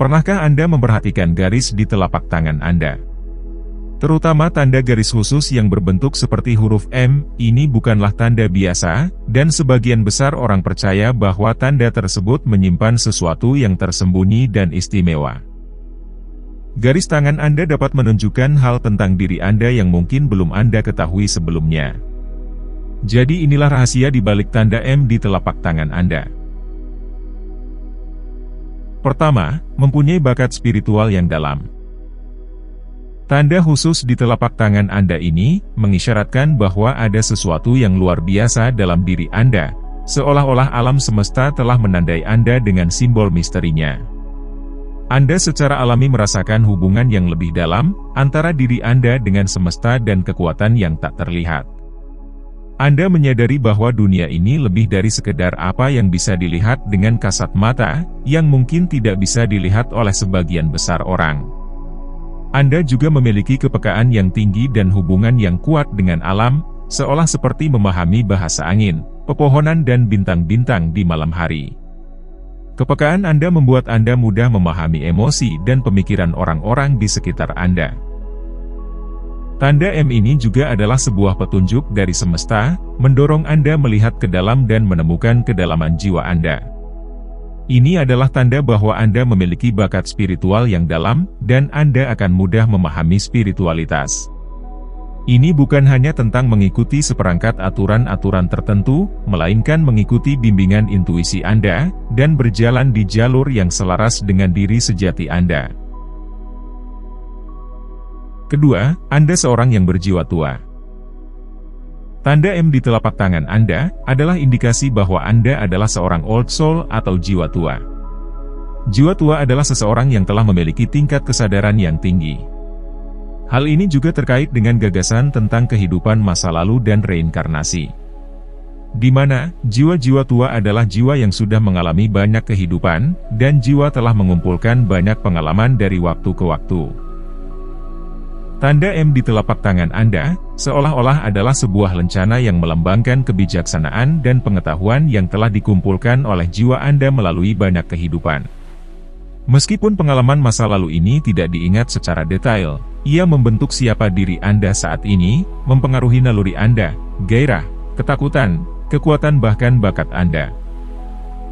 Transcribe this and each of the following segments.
Pernahkah Anda memperhatikan garis di telapak tangan Anda? Terutama tanda garis khusus yang berbentuk seperti huruf M, ini bukanlah tanda biasa, dan sebagian besar orang percaya bahwa tanda tersebut menyimpan sesuatu yang tersembunyi dan istimewa. Garis tangan Anda dapat menunjukkan hal tentang diri Anda yang mungkin belum Anda ketahui sebelumnya. Jadi inilah rahasia di balik tanda M di telapak tangan Anda. Pertama, mempunyai bakat spiritual yang dalam. Tanda khusus di telapak tangan Anda ini, mengisyaratkan bahwa ada sesuatu yang luar biasa dalam diri Anda, seolah-olah alam semesta telah menandai Anda dengan simbol misterinya. Anda secara alami merasakan hubungan yang lebih dalam, antara diri Anda dengan semesta dan kekuatan yang tak terlihat. Anda menyadari bahwa dunia ini lebih dari sekedar apa yang bisa dilihat dengan kasat mata, yang mungkin tidak bisa dilihat oleh sebagian besar orang. Anda juga memiliki kepekaan yang tinggi dan hubungan yang kuat dengan alam, seolah seperti memahami bahasa angin, pepohonan dan bintang-bintang di malam hari. Kepekaan Anda membuat Anda mudah memahami emosi dan pemikiran orang-orang di sekitar Anda. Tanda M ini juga adalah sebuah petunjuk dari semesta, mendorong Anda melihat ke dalam dan menemukan kedalaman jiwa Anda. Ini adalah tanda bahwa Anda memiliki bakat spiritual yang dalam, dan Anda akan mudah memahami spiritualitas. Ini bukan hanya tentang mengikuti seperangkat aturan-aturan tertentu, melainkan mengikuti bimbingan intuisi Anda, dan berjalan di jalur yang selaras dengan diri sejati Anda. Kedua, Anda seorang yang berjiwa tua. Tanda M di telapak tangan Anda, adalah indikasi bahwa Anda adalah seorang old soul atau jiwa tua. Jiwa tua adalah seseorang yang telah memiliki tingkat kesadaran yang tinggi. Hal ini juga terkait dengan gagasan tentang kehidupan masa lalu dan reinkarnasi. Di mana, jiwa-jiwa tua adalah jiwa yang sudah mengalami banyak kehidupan, dan jiwa telah mengumpulkan banyak pengalaman dari waktu ke waktu. Tanda M di telapak tangan Anda, seolah-olah adalah sebuah lencana yang melambangkan kebijaksanaan dan pengetahuan yang telah dikumpulkan oleh jiwa Anda melalui banyak kehidupan. Meskipun pengalaman masa lalu ini tidak diingat secara detail, ia membentuk siapa diri Anda saat ini, mempengaruhi naluri Anda, gairah, ketakutan, kekuatan bahkan bakat Anda.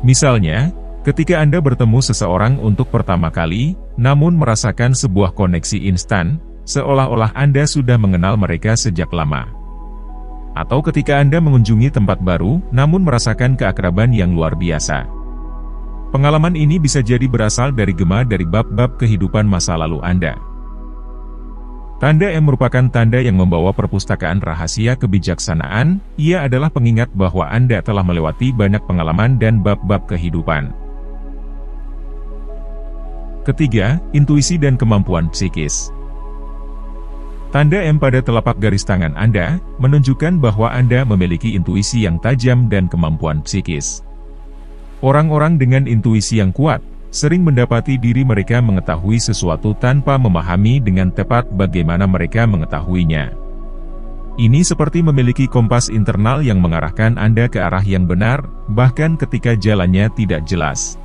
Misalnya, ketika Anda bertemu seseorang untuk pertama kali, namun merasakan sebuah koneksi instan, seolah-olah Anda sudah mengenal mereka sejak lama. Atau ketika Anda mengunjungi tempat baru, namun merasakan keakraban yang luar biasa. Pengalaman ini bisa jadi berasal dari gema dari bab-bab kehidupan masa lalu Anda. Tanda M merupakan tanda yang membawa perpustakaan rahasia kebijaksanaan, ia adalah pengingat bahwa Anda telah melewati banyak pengalaman dan bab-bab kehidupan. Ketiga, intuisi dan kemampuan psikis. Tanda M pada telapak garis tangan Anda, menunjukkan bahwa Anda memiliki intuisi yang tajam dan kemampuan psikis. Orang-orang dengan intuisi yang kuat, sering mendapati diri mereka mengetahui sesuatu tanpa memahami dengan tepat bagaimana mereka mengetahuinya. Ini seperti memiliki kompas internal yang mengarahkan Anda ke arah yang benar, bahkan ketika jalannya tidak jelas.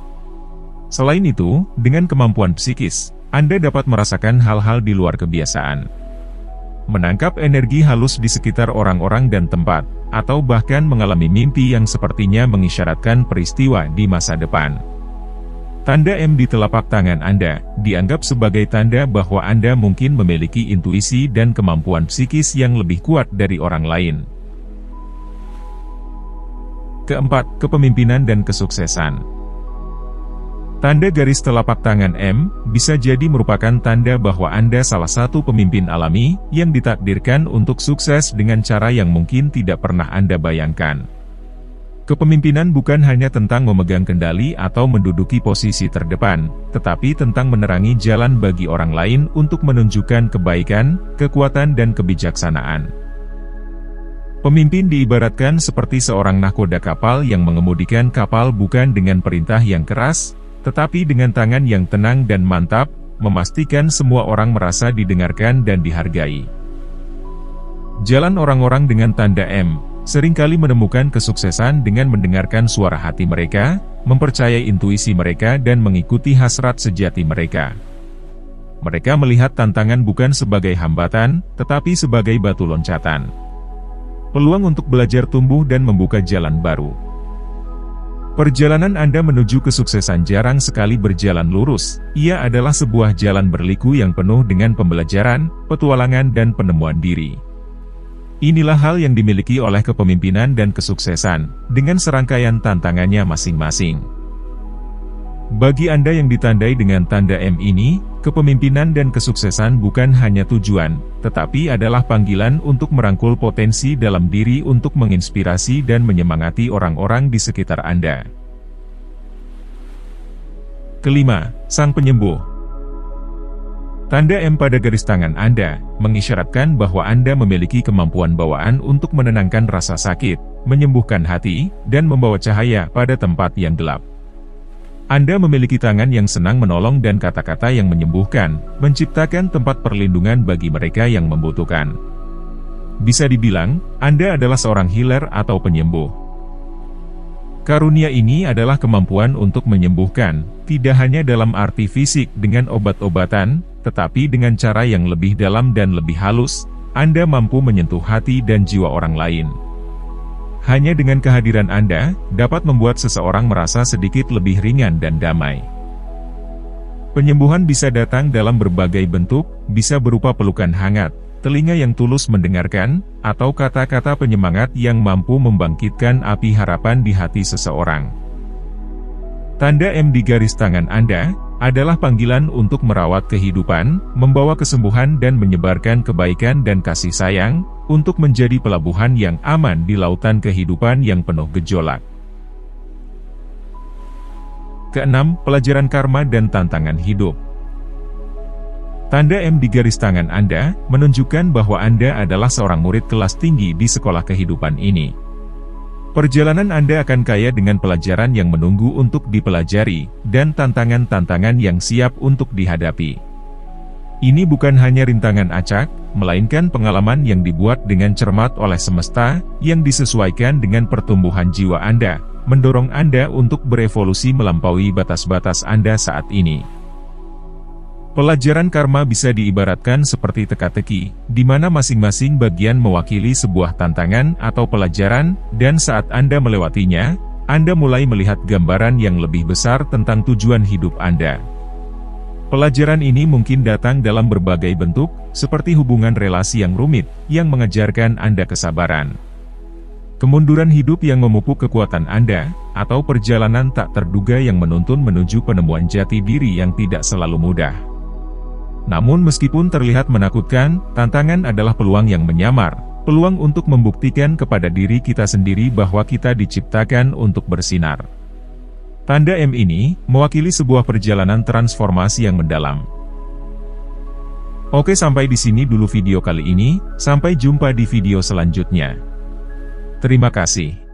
Selain itu, dengan kemampuan psikis, Anda dapat merasakan hal-hal di luar kebiasaan. Menangkap energi halus di sekitar orang-orang dan tempat, atau bahkan mengalami mimpi yang sepertinya mengisyaratkan peristiwa di masa depan. Tanda M di telapak tangan Anda, dianggap sebagai tanda bahwa Anda mungkin memiliki intuisi dan kemampuan psikis yang lebih kuat dari orang lain. Keempat, kepemimpinan dan kesuksesan. Tanda garis telapak tangan M, bisa jadi merupakan tanda bahwa Anda salah satu pemimpin alami, yang ditakdirkan untuk sukses dengan cara yang mungkin tidak pernah Anda bayangkan. Kepemimpinan bukan hanya tentang memegang kendali atau menduduki posisi terdepan, tetapi tentang menerangi jalan bagi orang lain untuk menunjukkan kebaikan, kekuatan dan kebijaksanaan. Pemimpin diibaratkan seperti seorang nahkoda kapal yang mengemudikan kapal bukan dengan perintah yang keras, tetapi dengan tangan yang tenang dan mantap, memastikan semua orang merasa didengarkan dan dihargai. Jalan orang-orang dengan tanda M, seringkali menemukan kesuksesan dengan mendengarkan suara hati mereka, mempercayai intuisi mereka dan mengikuti hasrat sejati mereka. Mereka melihat tantangan bukan sebagai hambatan, tetapi sebagai batu loncatan. Peluang untuk belajar tumbuh dan membuka jalan baru. Perjalanan Anda menuju kesuksesan jarang sekali berjalan lurus, ia adalah sebuah jalan berliku yang penuh dengan pembelajaran, petualangan dan penemuan diri. Inilah hal yang dimiliki oleh kepemimpinan dan kesuksesan, dengan serangkaian tantangannya masing-masing. Bagi Anda yang ditandai dengan tanda M ini, kepemimpinan dan kesuksesan bukan hanya tujuan, tetapi adalah panggilan untuk merangkul potensi dalam diri untuk menginspirasi dan menyemangati orang-orang di sekitar Anda. Kelima, Sang Penyembuh. Tanda M pada garis tangan Anda, mengisyaratkan bahwa Anda memiliki kemampuan bawaan untuk menenangkan rasa sakit, menyembuhkan hati, dan membawa cahaya pada tempat yang gelap. Anda memiliki tangan yang senang menolong dan kata-kata yang menyembuhkan, menciptakan tempat perlindungan bagi mereka yang membutuhkan. Bisa dibilang, Anda adalah seorang healer atau penyembuh. Karunia ini adalah kemampuan untuk menyembuhkan, tidak hanya dalam arti fisik dengan obat-obatan, tetapi dengan cara yang lebih dalam dan lebih halus, Anda mampu menyentuh hati dan jiwa orang lain. Hanya dengan kehadiran Anda, dapat membuat seseorang merasa sedikit lebih ringan dan damai. Penyembuhan bisa datang dalam berbagai bentuk, bisa berupa pelukan hangat, telinga yang tulus mendengarkan, atau kata-kata penyemangat yang mampu membangkitkan api harapan di hati seseorang. Tanda M di garis tangan Anda adalah panggilan untuk merawat kehidupan, membawa kesembuhan dan menyebarkan kebaikan dan kasih sayang, untuk menjadi pelabuhan yang aman di lautan kehidupan yang penuh gejolak. Keenam, pelajaran karma dan tantangan hidup. Tanda M di garis tangan Anda, menunjukkan bahwa Anda adalah seorang murid kelas tinggi di sekolah kehidupan ini. Perjalanan Anda akan kaya dengan pelajaran yang menunggu untuk dipelajari, dan tantangan-tantangan yang siap untuk dihadapi. Ini bukan hanya rintangan acak, melainkan pengalaman yang dibuat dengan cermat oleh semesta, yang disesuaikan dengan pertumbuhan jiwa Anda, mendorong Anda untuk berevolusi melampaui batas-batas Anda saat ini. Pelajaran karma bisa diibaratkan seperti teka-teki, di mana masing-masing bagian mewakili sebuah tantangan atau pelajaran, dan saat Anda melewatinya, Anda mulai melihat gambaran yang lebih besar tentang tujuan hidup Anda. Pelajaran ini mungkin datang dalam berbagai bentuk, seperti hubungan relasi yang rumit, yang mengajarkan Anda kesabaran. Kemunduran hidup yang memupuk kekuatan Anda, atau perjalanan tak terduga yang menuntun menuju penemuan jati diri yang tidak selalu mudah. Namun meskipun terlihat menakutkan, tantangan adalah peluang yang menyamar, peluang untuk membuktikan kepada diri kita sendiri bahwa kita diciptakan untuk bersinar. Tanda M ini, mewakili sebuah perjalanan transformasi yang mendalam. Oke, sampai di sini dulu video kali ini, sampai jumpa di video selanjutnya. Terima kasih.